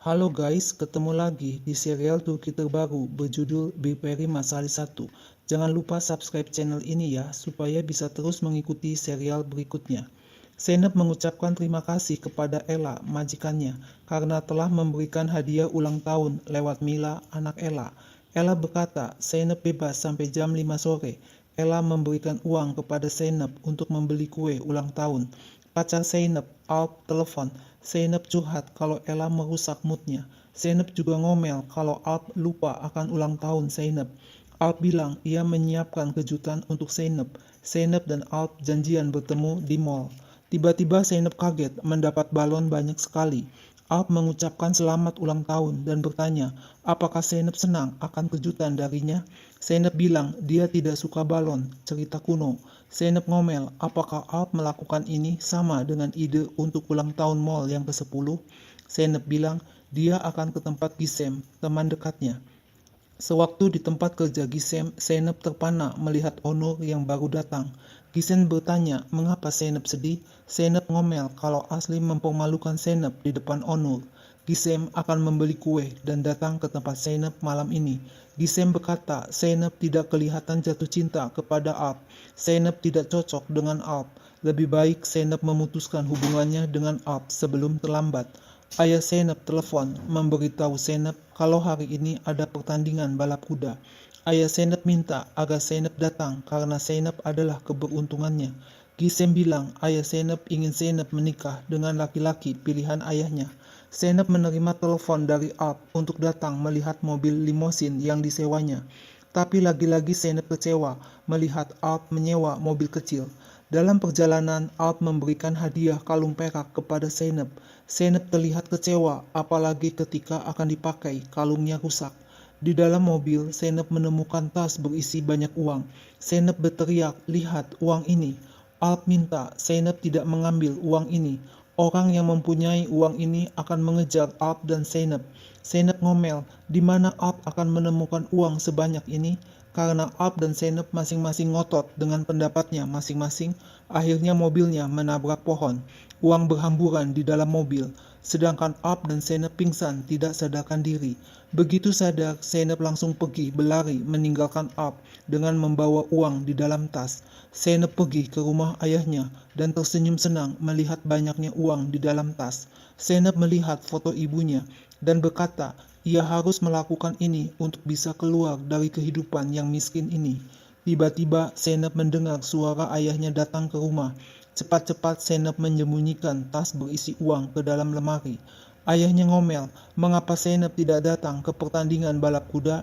Halo guys, ketemu lagi di serial Turki terbaru berjudul Big Peri Masali 1. Jangan lupa subscribe channel ini ya, supaya bisa terus mengikuti serial berikutnya. Zeynep mengucapkan terima kasih kepada Ella, majikannya, karena telah memberikan hadiah ulang tahun lewat Mila, anak Ella. Ella berkata, Zeynep bebas sampai jam 5 sore. Ella memberikan uang kepada Zeynep untuk membeli kue ulang tahun. Pacar Zeynep, Alp, telepon. Zeynep curhat kalau Ella merusak moodnya. Zeynep juga ngomel kalau Alp lupa akan ulang tahun Zeynep. Alp bilang ia menyiapkan kejutan untuk Zeynep. Zeynep dan Alp janjian bertemu di mall. Tiba-tiba Zeynep kaget mendapat balon banyak sekali. Alp mengucapkan selamat ulang tahun dan bertanya, apakah Zeynep senang akan kejutan darinya? Zeynep bilang dia tidak suka balon, cerita kuno. Zeynep ngomel, apakah Alp melakukan ini sama dengan ide untuk ulang tahun mall yang ke-10? Zeynep bilang dia akan ke tempat Gisem, teman dekatnya. Sewaktu di tempat kerja Gisem, Zeynep terpana melihat Onur yang baru datang. Gisem bertanya mengapa Zeynep sedih. Zeynep ngomel kalau Asli mempermalukan Zeynep di depan Onur. Gisem akan membeli kue dan datang ke tempat Zeynep malam ini. Gisem berkata Zeynep tidak kelihatan jatuh cinta kepada Alp. Zeynep tidak cocok dengan Alp. Lebih baik Zeynep memutuskan hubungannya dengan Alp sebelum terlambat. Ayah Zeynep telepon memberitahu Zeynep kalau hari ini ada pertandingan balap kuda. Ayah Zeynep minta agar Zeynep datang karena Zeynep adalah keberuntungannya. Gisem bilang ayah Zeynep ingin Zeynep menikah dengan laki-laki pilihan ayahnya. Zeynep menerima telepon dari Alp untuk datang melihat mobil limosin yang disewanya. Tapi lagi-lagi Zeynep kecewa melihat Alp menyewa mobil kecil. Dalam perjalanan, Alp memberikan hadiah kalung perak kepada Zeynep. Zeynep terlihat kecewa, apalagi ketika akan dipakai, kalungnya rusak. Di dalam mobil, Zeynep menemukan tas berisi banyak uang. Zeynep berteriak, lihat uang ini. Alp minta Zeynep tidak mengambil uang ini. Orang yang mempunyai uang ini akan mengejar Alp dan Zeynep. Zeynep ngomel, di mana Alp akan menemukan uang sebanyak ini? Karena Alp dan Zeynep masing-masing ngotot dengan pendapatnya masing-masing, akhirnya mobilnya menabrak pohon. Uang berhamburan di dalam mobil, sedangkan Alp dan Zeynep pingsan tidak sadarkan diri. Begitu sadar, Zeynep langsung pergi berlari meninggalkan Alp dengan membawa uang di dalam tas. Zeynep pergi ke rumah ayahnya dan tersenyum senang melihat banyaknya uang di dalam tas. Zeynep melihat foto ibunya dan berkata, ia harus melakukan ini untuk bisa keluar dari kehidupan yang miskin ini. Tiba-tiba Zeynep mendengar suara ayahnya datang ke rumah. Cepat-cepat Zeynep menyembunyikan tas berisi uang ke dalam lemari. Ayahnya ngomel, mengapa Zeynep tidak datang ke pertandingan balap kuda?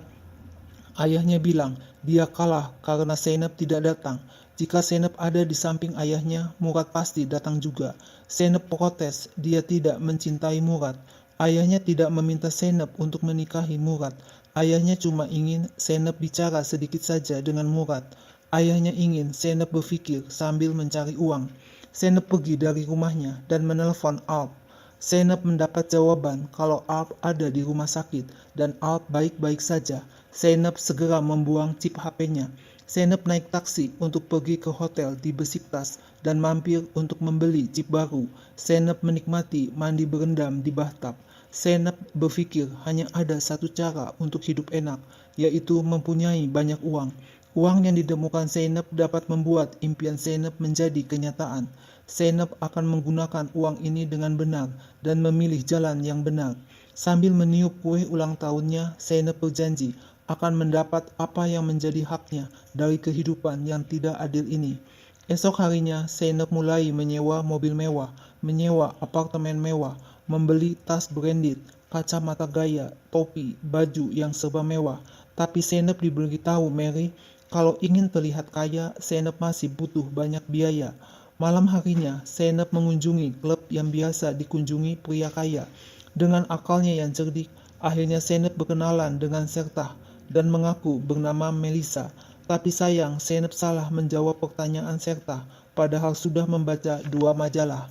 Ayahnya bilang, dia kalah karena Zeynep tidak datang. Jika Zeynep ada di samping ayahnya, Murad pasti datang juga. Zeynep protes, dia tidak mencintai Murad. Ayahnya tidak meminta Zeynep untuk menikahi Murad. Ayahnya cuma ingin Zeynep bicara sedikit saja dengan Murad. Ayahnya ingin Zeynep berpikir sambil mencari uang. Zeynep pergi dari rumahnya dan menelpon Alp. Zeynep mendapat jawaban kalau Alp ada di rumah sakit dan Alp baik-baik saja. Zeynep segera membuang chip HP-nya. Zeynep naik taksi untuk pergi ke hotel di Besiktas dan mampir untuk membeli chip baru. Zeynep menikmati mandi berendam di bathtub. Zeynep berpikir hanya ada satu cara untuk hidup enak, yaitu mempunyai banyak uang. Uang yang ditemukan Zeynep dapat membuat impian Zeynep menjadi kenyataan. Zeynep akan menggunakan uang ini dengan benar dan memilih jalan yang benar. Sambil meniup kue ulang tahunnya, Zeynep berjanji akan mendapat apa yang menjadi haknya dari kehidupan yang tidak adil ini. Esok harinya, Zeynep mulai menyewa mobil mewah, menyewa apartemen mewah, membeli tas branded, kacamata gaya, topi, baju yang serba mewah. Tapi Zeynep diberitahu Mary kalau ingin terlihat kaya, Zeynep masih butuh banyak biaya. Malam harinya, Zeynep mengunjungi klub yang biasa dikunjungi pria kaya. Dengan akalnya yang cerdik, akhirnya Zeynep berkenalan dengan Sertah dan mengaku bernama Melissa. Tapi sayang, Zeynep salah menjawab pertanyaan Sertah, padahal sudah membaca 2 majalah.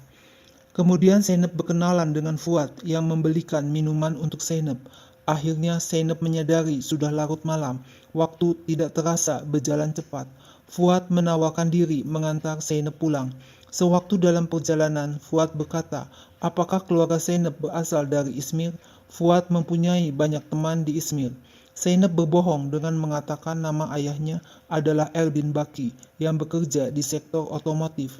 Kemudian Zeynep berkenalan dengan Fuad yang membelikan minuman untuk Zeynep. Akhirnya Zeynep menyadari sudah larut malam, waktu tidak terasa berjalan cepat. Fuad menawarkan diri mengantar Zeynep pulang. Sewaktu dalam perjalanan, Fuad berkata, apakah keluarga Zeynep berasal dari Izmir? Fuad mempunyai banyak teman di Izmir. Zainab berbohong dengan mengatakan nama ayahnya adalah Erdin Baki yang bekerja di sektor otomotif.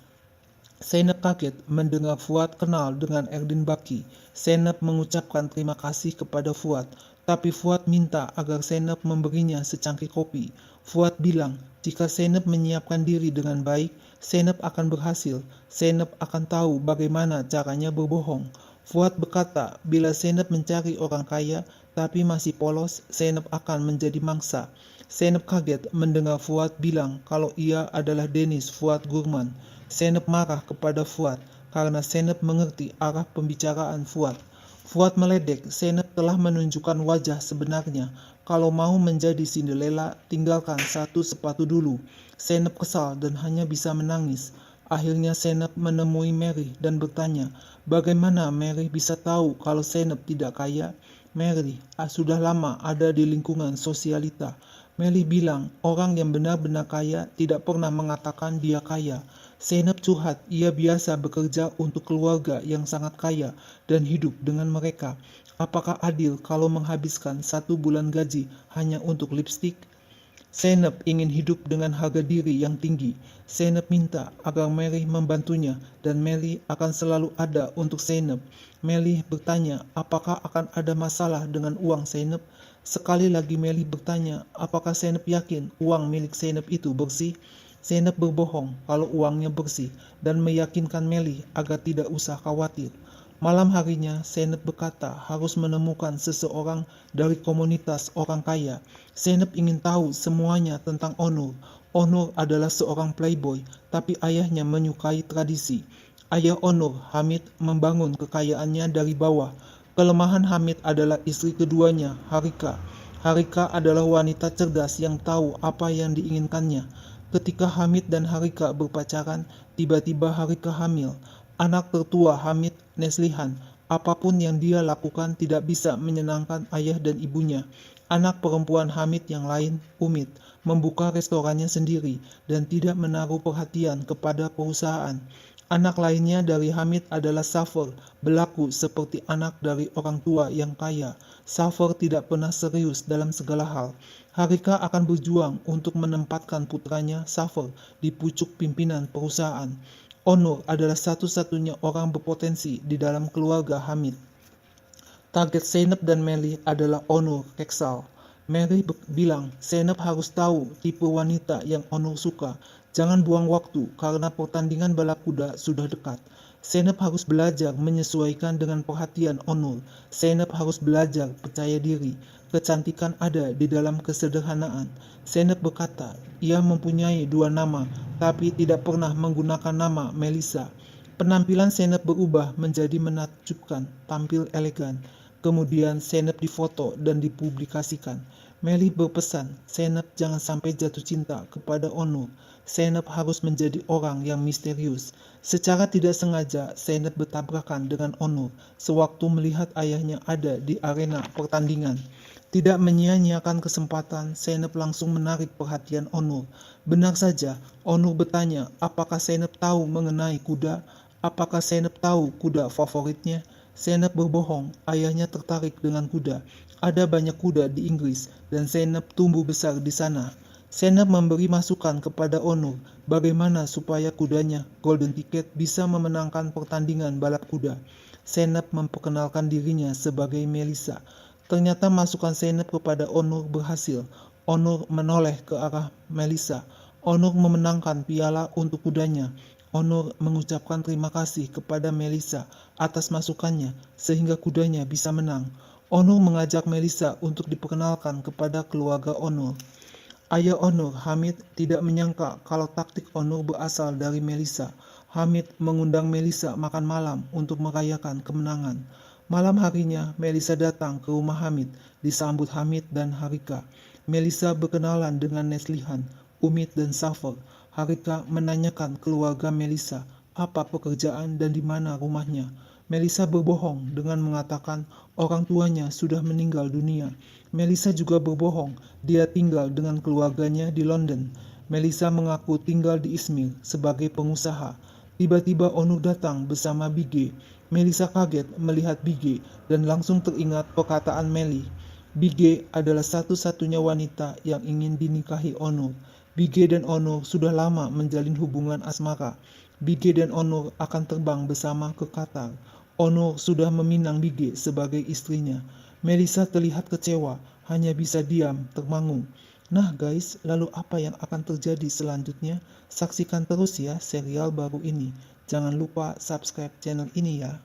Zainab kaget mendengar Fuad kenal dengan Erdin Baki. Zainab mengucapkan terima kasih kepada Fuad, tapi Fuad minta agar Zainab memberinya secangkir kopi. Fuad bilang, jika Zainab menyiapkan diri dengan baik, Zainab akan berhasil. Zainab akan tahu bagaimana caranya berbohong. Fuad berkata, bila Zainab mencari orang kaya tapi masih polos, Zainab akan menjadi mangsa. Zainab kaget mendengar Fuad bilang kalau ia adalah Dennis Fuad Gurman. Zainab marah kepada Fuad karena Zainab mengerti arah pembicaraan Fuad. Fuad meledek, Zainab telah menunjukkan wajah sebenarnya. Kalau mau menjadi Cinderella, tinggalkan satu sepatu dulu. Zainab kesal dan hanya bisa menangis. Akhirnya Zainab menemui Mary dan bertanya, bagaimana Mary bisa tahu kalau Zainab tidak kaya? Mary sudah lama ada di lingkungan sosialita. Mary bilang, orang yang benar-benar kaya tidak pernah mengatakan dia kaya. Zainab curhat, ia biasa bekerja untuk keluarga yang sangat kaya dan hidup dengan mereka. Apakah adil kalau menghabiskan 1 bulan gaji hanya untuk lipstik? Zainab ingin hidup dengan harga diri yang tinggi. Zainab minta agar Mary membantunya dan Mary akan selalu ada untuk Zainab. Mary bertanya, apakah akan ada masalah dengan uang Zainab? Sekali lagi Mary bertanya, apakah Zainab yakin uang milik Zainab itu bersih? Zainab berbohong kalau uangnya bersih dan meyakinkan Mary agar tidak usah khawatir. Malam harinya, Zainab berkata harus menemukan seseorang dari komunitas orang kaya. Zainab ingin tahu semuanya tentang Onur. Onur adalah seorang playboy, tapi ayahnya menyukai tradisi. Ayah Onur, Hamid, membangun kekayaannya dari bawah. Kelemahan Hamid adalah istri keduanya, Harika. Harika adalah wanita cerdas yang tahu apa yang diinginkannya. Ketika Hamid dan Harika berpacaran, tiba-tiba Harika hamil. Anak tertua Hamid, Neslihan, apapun yang dia lakukan tidak bisa menyenangkan ayah dan ibunya. Anak perempuan Hamid yang lain, Umid, membuka restorannya sendiri dan tidak menaruh perhatian kepada perusahaan. Anak lainnya dari Hamid adalah Safer, berlaku seperti anak dari orang tua yang kaya. Safer tidak pernah serius dalam segala hal. Harika akan berjuang untuk menempatkan putranya, Safer, di pucuk pimpinan perusahaan. Onur adalah satu-satunya orang berpotensi di dalam keluarga Hamid. Target Zainab dan Mary adalah Onur Keksal. Mary bilang, Zainab harus tahu tipe wanita yang Onur suka. Jangan buang waktu karena pertandingan balap kuda sudah dekat. Zainab harus belajar menyesuaikan dengan perhatian Onur. Zainab harus belajar percaya diri. Kecantikan ada di dalam kesederhanaan. Zainab berkata, ia mempunyai 2 nama, tapi tidak pernah menggunakan nama Melissa. Penampilan Zainab berubah menjadi menakjubkan, tampil elegan. Kemudian Zainab difoto dan dipublikasikan. Mary berpesan, Zainab jangan sampai jatuh cinta kepada Onur. Zainab harus menjadi orang yang misterius. Secara tidak sengaja, Zainab bertabrakan dengan Onur sewaktu melihat ayahnya ada di arena pertandingan. Tidak menyia-nyiakan kesempatan, Zainab langsung menarik perhatian Onur. Benar saja, Onur bertanya, apakah Zainab tahu mengenai kuda? Apakah Zainab tahu kuda favoritnya? Zainab berbohong, ayahnya tertarik dengan kuda. Ada banyak kuda di Inggris dan Zainab tumbuh besar di sana. Zainab memberi masukan kepada Onur bagaimana supaya kudanya Golden Ticket bisa memenangkan pertandingan balap kuda. Zainab memperkenalkan dirinya sebagai Melissa. Ternyata masukan Zainab kepada Onur berhasil. Onur menoleh ke arah Melissa. Onur memenangkan piala untuk kudanya. Onur mengucapkan terima kasih kepada Melissa atas masukannya sehingga kudanya bisa menang. Onur mengajak Melissa untuk diperkenalkan kepada keluarga Onur. Ayah Onur, Hamid, tidak menyangka kalau taktik Onur berasal dari Melissa. Hamid mengundang Melissa makan malam untuk merayakan kemenangan. Malam harinya, Melissa datang ke rumah Hamid, disambut Hamid dan Harika. Melissa berkenalan dengan Neslihan, Umid dan Safer. Harika menanyakan keluarga Melissa, apa pekerjaan dan di mana rumahnya. Melissa berbohong dengan mengatakan orang tuanya sudah meninggal dunia. Melissa juga berbohong, dia tinggal dengan keluarganya di London. Melissa mengaku tinggal di Izmir sebagai pengusaha. Tiba-tiba Onur datang bersama Bige. Melissa kaget melihat Bige dan langsung teringat perkataan Melly. Bige adalah satu-satunya wanita yang ingin dinikahi Onur. Bige dan Onur sudah lama menjalin hubungan asmara. Bige dan Onur akan terbang bersama ke Qatar. Onur sudah meminang Bige sebagai istrinya. Melissa terlihat kecewa, hanya bisa diam, termangu. Nah guys, lalu apa yang akan terjadi selanjutnya? Saksikan terus ya serial baru ini. Jangan lupa subscribe channel ini ya.